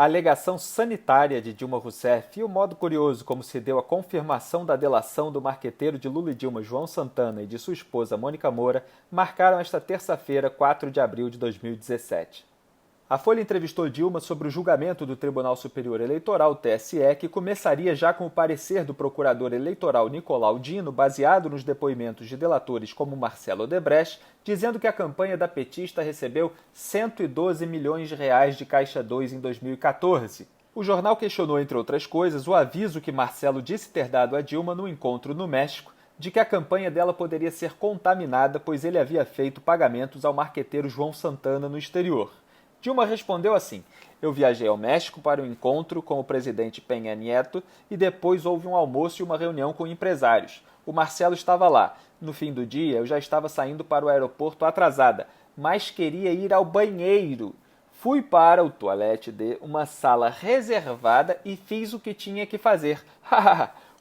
A alegação sanitária de Dilma Rousseff e o modo curioso como se deu a confirmação da delação do marqueteiro de Lula e Dilma, João Santana, e de sua esposa, Mônica Moura, marcaram esta terça-feira, 4 de abril de 2017. A Folha entrevistou Dilma sobre o julgamento do Tribunal Superior Eleitoral, TSE, que começaria já com o parecer do procurador eleitoral Nicolau Dino, baseado nos depoimentos de delatores como Marcelo Odebrecht, dizendo que a campanha da petista recebeu 112 milhões de reais de Caixa 2 em 2014. O jornal questionou, entre outras coisas, o aviso que Marcelo disse ter dado a Dilma no encontro no México, de que a campanha dela poderia ser contaminada, pois ele havia feito pagamentos ao marqueteiro João Santana no exterior. Dilma respondeu assim: eu viajei ao México para um encontro com o presidente Peña Nieto e depois houve um almoço e uma reunião com empresários. O Marcelo estava lá. No fim do dia, eu já estava saindo para o aeroporto atrasada, mas queria ir ao banheiro. Fui para o toalete de uma sala reservada e fiz o que tinha que fazer.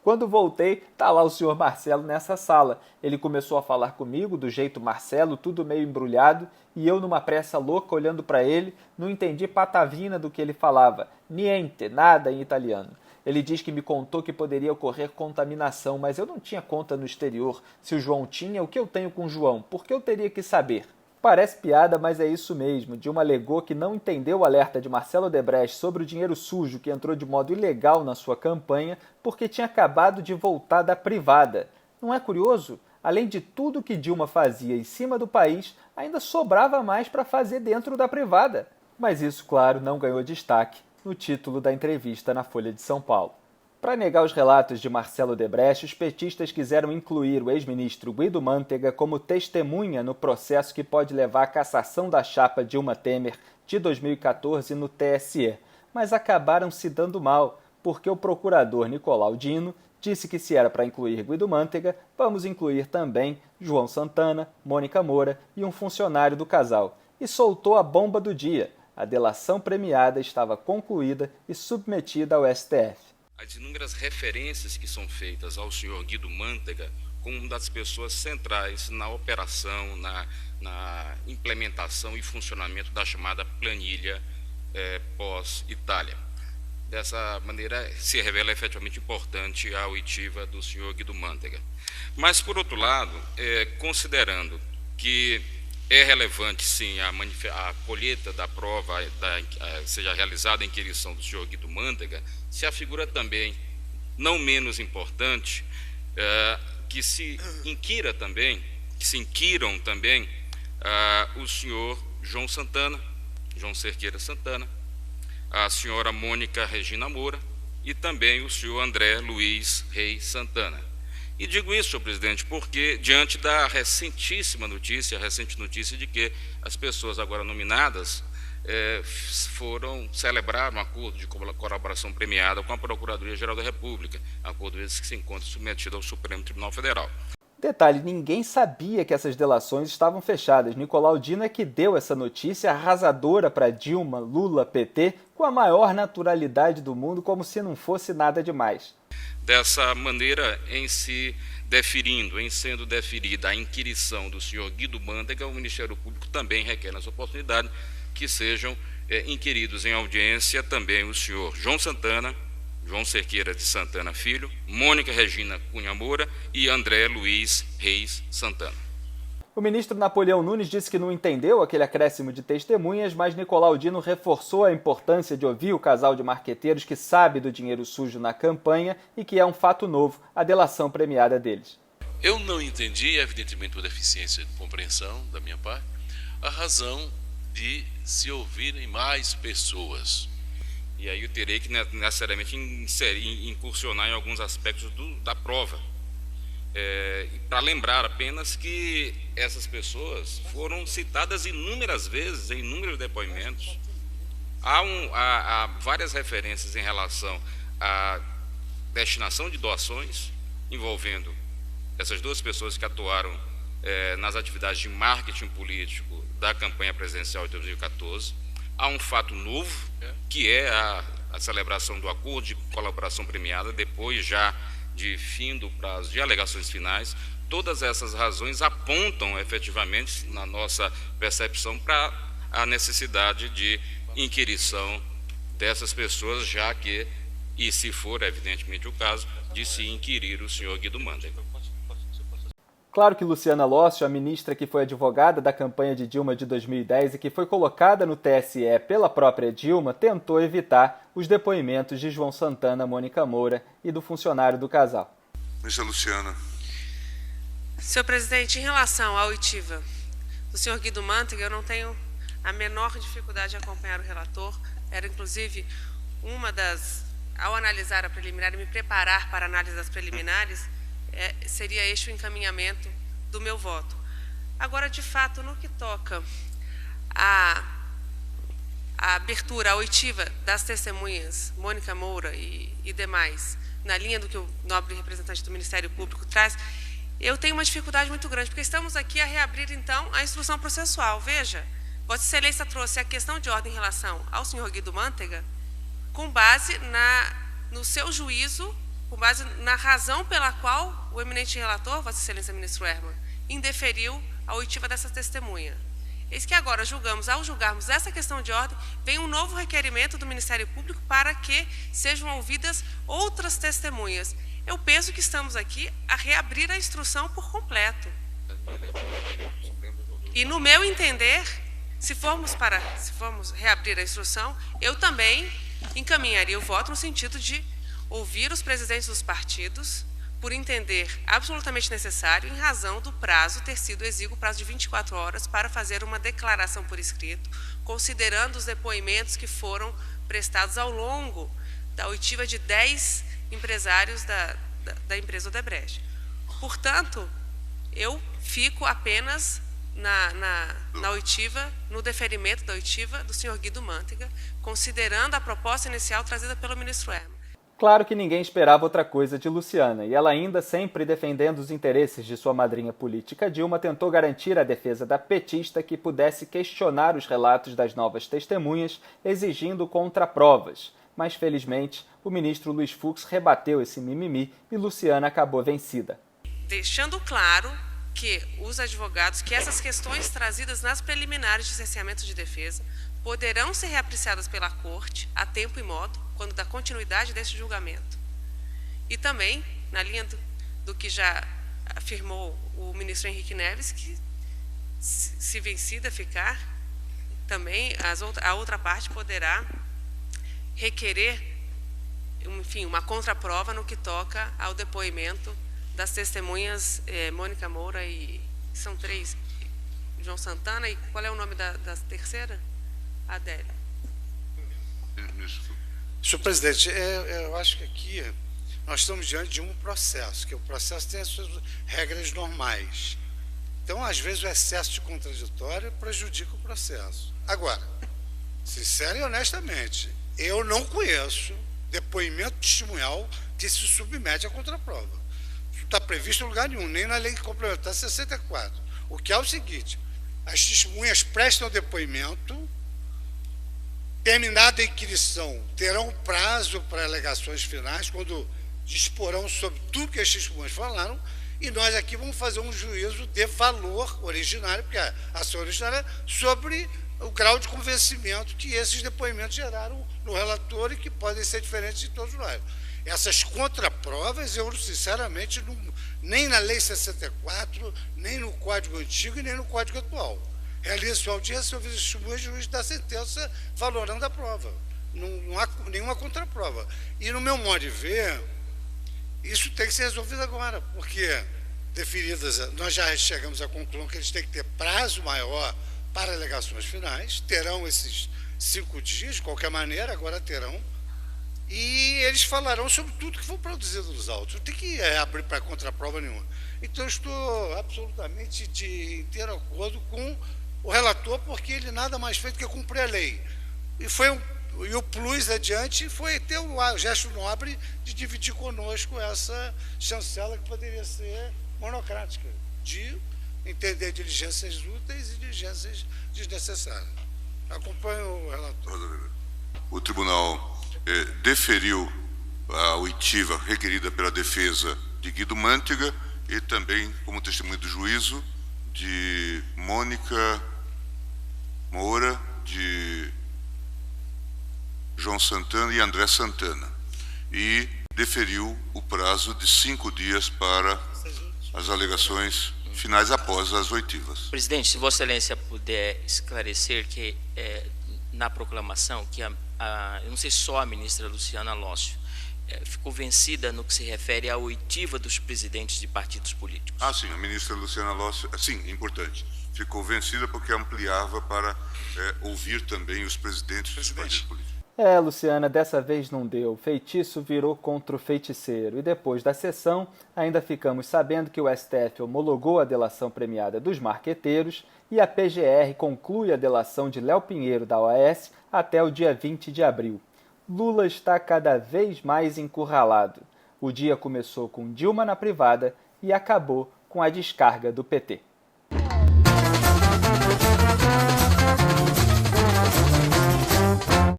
Quando voltei, tá lá o senhor Marcelo nessa sala. Ele começou a falar comigo do jeito Marcelo, tudo meio embrulhado, e eu numa pressa louca olhando para ele, não entendi patavina do que ele falava. Niente, nada em italiano. Ele diz que me contou que poderia ocorrer contaminação, mas eu não tinha conta no exterior. Se o João tinha, o que eu tenho com o João? Por que eu teria que saber? Parece piada, mas é isso mesmo. Dilma alegou que não entendeu o alerta de Marcelo Odebrecht sobre o dinheiro sujo que entrou de modo ilegal na sua campanha porque tinha acabado de voltar da privada. Não é curioso? Além de tudo que Dilma fazia em cima do país, ainda sobrava mais para fazer dentro da privada. Mas isso, claro, não ganhou destaque no título da entrevista na Folha de São Paulo. Para negar os relatos de Marcelo Odebrecht, os petistas quiseram incluir o ex-ministro Guido Mantega como testemunha no processo que pode levar à cassação da chapa Dilma Temer de 2014 no TSE, mas acabaram se dando mal, porque o procurador Nicolau Dino disse que se era para incluir Guido Mantega, vamos incluir também João Santana, Mônica Moura e um funcionário do casal, e soltou a bomba do dia. A delação premiada estava concluída e submetida ao STF. As inúmeras referências que são feitas ao senhor Guido Mantega como uma das pessoas centrais na operação, na implementação e funcionamento da chamada planilha pós-Itália. Dessa maneira, se revela efetivamente importante a oitiva do senhor Guido Mantega. Mas, por outro lado, considerando que é relevante, sim, a colheita da prova seja realizada em inquirição do senhor Guido Mantega, se afigura também, não menos importante, que se inquiram também o senhor João Santana, João Cerqueira Santana, a senhora Mônica Regina Moura e também o senhor André Luiz Reis Santana. E digo isso, senhor presidente, porque diante da recente notícia de que as pessoas agora nominadas celebraram um acordo de colaboração premiada com a Procuradoria-Geral da República, acordo esse que se encontra submetido ao Supremo Tribunal Federal. Detalhe, ninguém sabia que essas delações estavam fechadas. Nicolau Dino é que deu essa notícia arrasadora para Dilma, Lula, PT, com a maior naturalidade do mundo, como se não fosse nada demais. Dessa maneira, em sendo deferida a inquirição do senhor Guido Mantega, o Ministério Público também requer nessa oportunidade que sejam inquiridos em audiência também o senhor João Santana, João Cerqueira de Santana Filho, Mônica Regina Cunha Moura e André Luiz Reis Santana. O ministro Napoleão Nunes disse que não entendeu aquele acréscimo de testemunhas, mas Nicolau Dino reforçou a importância de ouvir o casal de marqueteiros que sabe do dinheiro sujo na campanha e que é um fato novo, a delação premiada deles. Eu não entendi, evidentemente por deficiência de compreensão da minha parte, a razão de se ouvirem mais pessoas. E aí eu terei que necessariamente incursionar em alguns aspectos da prova. Para lembrar apenas que essas pessoas foram citadas inúmeras vezes, em inúmeros depoimentos. Há várias referências em relação à destinação de doações, envolvendo essas duas pessoas que atuaram nas atividades de marketing político da campanha presidencial de 2014. Há um fato novo, que é a celebração do acordo de colaboração premiada, depois já de fim do prazo de alegações finais. Todas essas razões apontam efetivamente, na nossa percepção, para a necessidade de inquirição dessas pessoas, já que, e se for evidentemente o caso, de se inquirir o senhor Guido Mantega. Claro que Luciana Lócio, a ministra que foi advogada da campanha de Dilma de 2010 e que foi colocada no TSE pela própria Dilma, tentou evitar os depoimentos de João Santana, Mônica Moura e do funcionário do casal. Ministra Luciana. Senhor presidente, em relação à oitiva do senhor Guido Mantega, eu não tenho a menor dificuldade de acompanhar o relator. Era, inclusive, uma das... Ao analisar a preliminar e me preparar para a análise das preliminares, seria este o encaminhamento do meu voto. Agora, de fato, no que toca à abertura, à oitiva das testemunhas Mônica Moura e demais, na linha do que o nobre representante do Ministério Público traz, eu tenho uma dificuldade muito grande, porque estamos aqui a reabrir, então, a instrução processual. Veja, Vossa Excelência trouxe a questão de ordem em relação ao senhor Guido Mantega com base no seu juízo, com base na razão pela qual o eminente relator, Vossa Excelência Ministro Herman, indeferiu a oitiva dessa testemunha. Eis que agora ao julgarmos essa questão de ordem, vem um novo requerimento do Ministério Público para que sejam ouvidas outras testemunhas. Eu penso que estamos aqui a reabrir a instrução por completo. E, no meu entender, se formos reabrir a instrução, eu também encaminharia o voto no sentido de ouvir os presidentes dos partidos, por entender absolutamente necessário, em razão do prazo ter sido exíguo, prazo de 24 horas, para fazer uma declaração por escrito, considerando os depoimentos que foram prestados ao longo da oitiva de 10 empresários da empresa Odebrecht. Portanto, eu fico apenas na oitiva, no deferimento da oitiva do senhor Guido Mantega, considerando a proposta inicial trazida pelo ministro Herman. Claro que ninguém esperava outra coisa de Luciana, e ela ainda, sempre defendendo os interesses de sua madrinha política Dilma, tentou garantir a defesa da petista que pudesse questionar os relatos das novas testemunhas, exigindo contraprovas. Mas, felizmente, o ministro Luiz Fux rebateu esse mimimi e Luciana acabou vencida. Deixando claro que os advogados, que essas questões trazidas nas preliminares de cerceamento de defesa poderão ser reapreciadas pela Corte a tempo e modo, quando dá continuidade desse julgamento. E também, na linha do que já afirmou o ministro Henrique Neves, que, se vencida ficar, também a outra parte poderá requerer, enfim, uma contraprova no que toca ao depoimento das testemunhas Mônica Moura e... São 3, João Santana, e qual é o nome da terceira? Adélia. Senhor presidente, eu acho que aqui nós estamos diante de um processo, que o processo tem as suas regras normais. Então, às vezes, o excesso de contraditório prejudica o processo. Agora, sincero e honestamente, eu não conheço depoimento testemunhal que se submete à contraprova. Isso está previsto em lugar nenhum, nem na Lei Complementar 64. O que é o seguinte: as testemunhas prestam depoimento. Terminada a inquirição, terão prazo para alegações finais, quando disporão sobre tudo que as testemunhas falaram, e nós aqui vamos fazer um juízo de valor originário, porque a ação originária, sobre o grau de convencimento que esses depoimentos geraram no relator e que podem ser diferentes de todos nós. Essas contraprovas, eu sinceramente, nem na Lei 64, nem no Código Antigo e nem no Código atual. Realiza sua audiência, ouve as testemunhas, o juiz dá sentença valorando a prova. Não há nenhuma contraprova. E, no meu modo de ver, isso tem que ser resolvido agora, porque, deferidas, nós já chegamos à conclusão que eles têm que ter prazo maior para alegações finais, terão esses 5 dias, de qualquer maneira, agora terão, e eles falarão sobre tudo que for produzido nos autos. Não tem que abrir para contraprova nenhuma. Então, eu estou absolutamente de inteiro acordo com o relator, porque ele nada mais fez do que cumprir a lei. E o plus adiante foi ter o gesto nobre de dividir conosco essa chancela que poderia ser monocrática, de entender diligências úteis e diligências desnecessárias. Acompanho o relator. O tribunal deferiu a oitiva requerida pela defesa de Guido Mantega e também, como testemunha do juízo, de Mônica Moura, de João Santana e André Santana, e deferiu o prazo de 5 dias para as alegações finais após as oitivas. Presidente, se Vossa Excelência puder esclarecer que na proclamação que eu não sei só a ministra Luciana Lócio ficou vencida no que se refere à oitiva dos presidentes de partidos políticos. Ah, sim, a ministra Luciana Lócio, sim, importante. Ficou vencida porque ampliava para ouvir também os presidentes dos partidos políticos. Luciana, dessa vez não deu. Feitiço virou contra o feiticeiro. E depois da sessão, ainda ficamos sabendo que o STF homologou a delação premiada dos marqueteiros e a PGR conclui a delação de Léo Pinheiro, da OAS, até o dia 20 de abril. Lula está cada vez mais encurralado. O dia começou com Dilma na privada e acabou com a descarga do PT.